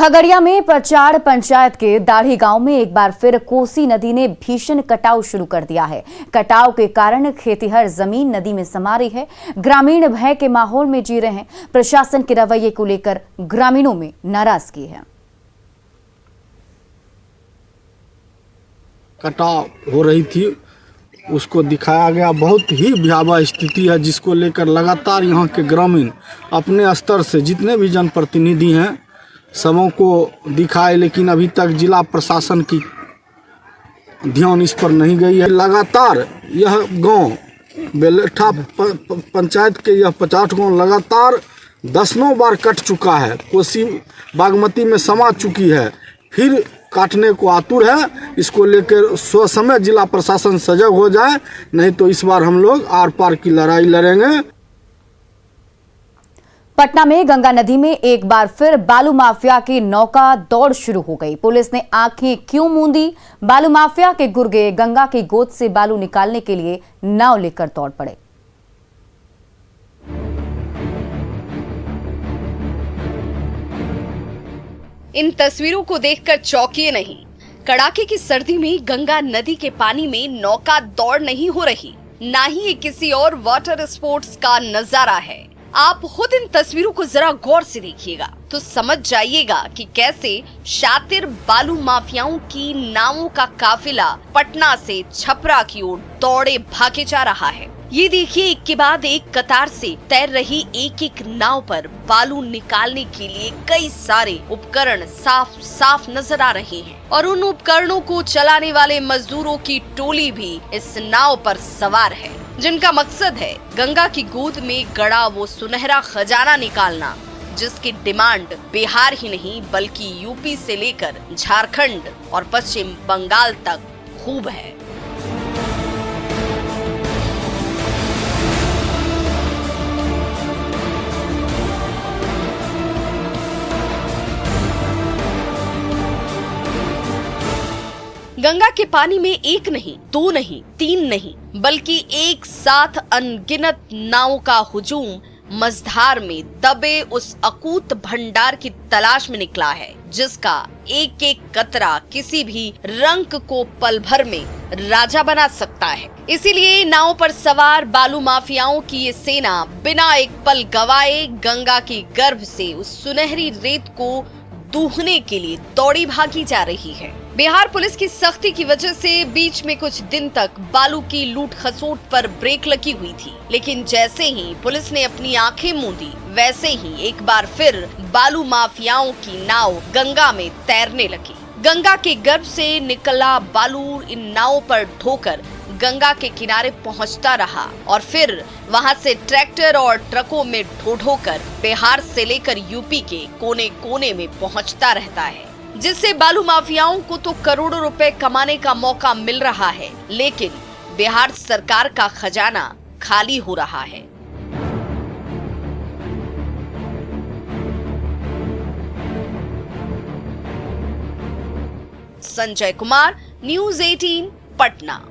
खगड़िया में पचाड़ पंचायत के दाढ़ी गांव में एक बार फिर कोसी नदी ने भीषण कटाव शुरू कर दिया है। कटाव के कारण खेतीहर जमीन नदी में समा रही है। ग्रामीण भय के माहौल में जी रहे हैं। प्रशासन के रवैये को लेकर ग्रामीणों में नाराजगी है। कटाव हो रही थी, उसको दिखाया गया। बहुत ही भयावह स्थिति है, जिसको लेकर लगातार यहाँ के ग्रामीण अपने स्तर से जितने भी जनप्रतिनिधि हैं सबों को दिखाए, लेकिन अभी तक जिला प्रशासन की ध्यान इस पर नहीं गई है। लगातार यह गांव बेलेठा पंचायत के यह 50 गांव लगातार दसनों बार कट चुका है। कोसी बागमती में समा चुकी है, फिर काटने को आतुर है। इसको लेकर स्वसमय जिला प्रशासन सजग हो जाए, नहीं तो इस बार हम लोग आर पार की लड़ाई लड़ेंगे। पटना में गंगा नदी में एक बार फिर बालू माफिया की नौका दौड़ शुरू हो गई। पुलिस ने आंखें क्यों मूंदी? बालू माफिया के गुर्गे गंगा की गोद से बालू निकालने के लिए नाव लेकर दौड़ पड़े। इन तस्वीरों को देखकर चौंकिए नहीं। कड़ाके की सर्दी में गंगा नदी के पानी में नौका दौड़ नहीं हो रही, ना ही ये किसी और वाटर स्पोर्ट्स का नजारा है। आप खुद इन तस्वीरों को जरा गौर से देखिएगा तो समझ जाइएगा कि कैसे शातिर बालू माफियाओं की नावों का काफिला पटना से छपरा की ओर दौड़े भागे जा रहा है। ये देखिए, एक के बाद एक कतार से तैर रही एक एक नाव पर बालू निकालने के लिए कई सारे उपकरण साफ साफ नजर आ रहे हैं और उन उपकरणों को चलाने वाले मजदूरों की टोली भी इस नाव पर सवार है, जिनका मकसद है गंगा की गोद में गड़ा वो सुनहरा खजाना निकालना, जिसकी डिमांड बिहार ही नहीं बल्कि यूपी से लेकर झारखंड और पश्चिम बंगाल तक खूब है। गंगा के पानी में एक नहीं, दो नहीं, तीन नहीं, बल्कि एक साथ अनगिनत नावों का हुजूम मझधार में दबे उस अकूत भंडार की तलाश में निकला है, जिसका एक एक कतरा किसी भी रंक को पल भर में राजा बना सकता है। इसीलिए नाव पर सवार बालू माफियाओं की ये सेना बिना एक पल गवाए गंगा की गर्भ से उस सुनहरी रेत को दूहने के लिए दौड़ी भागी जा रही है। बिहार पुलिस की सख्ती की वजह से बीच में कुछ दिन तक बालू की लूट खसोट पर ब्रेक लगी हुई थी, लेकिन जैसे ही पुलिस ने अपनी आंखें मूंदी, वैसे ही एक बार फिर बालू माफियाओं की नाव गंगा में तैरने लगी। गंगा के गर्भ से निकला बालू इन नावों पर ढोकर गंगा के किनारे पहुंचता रहा और फिर वहां से ट्रैक्टर और ट्रकों में ढो-ढो कर बिहार से लेकर यूपी के कोने कोने में पहुंचता रहता है, जिससे बालू माफियाओं को तो करोड़ों रुपए कमाने का मौका मिल रहा है, लेकिन बिहार सरकार का खजाना खाली हो रहा है। संजय कुमार, न्यूज़ 18 पटना।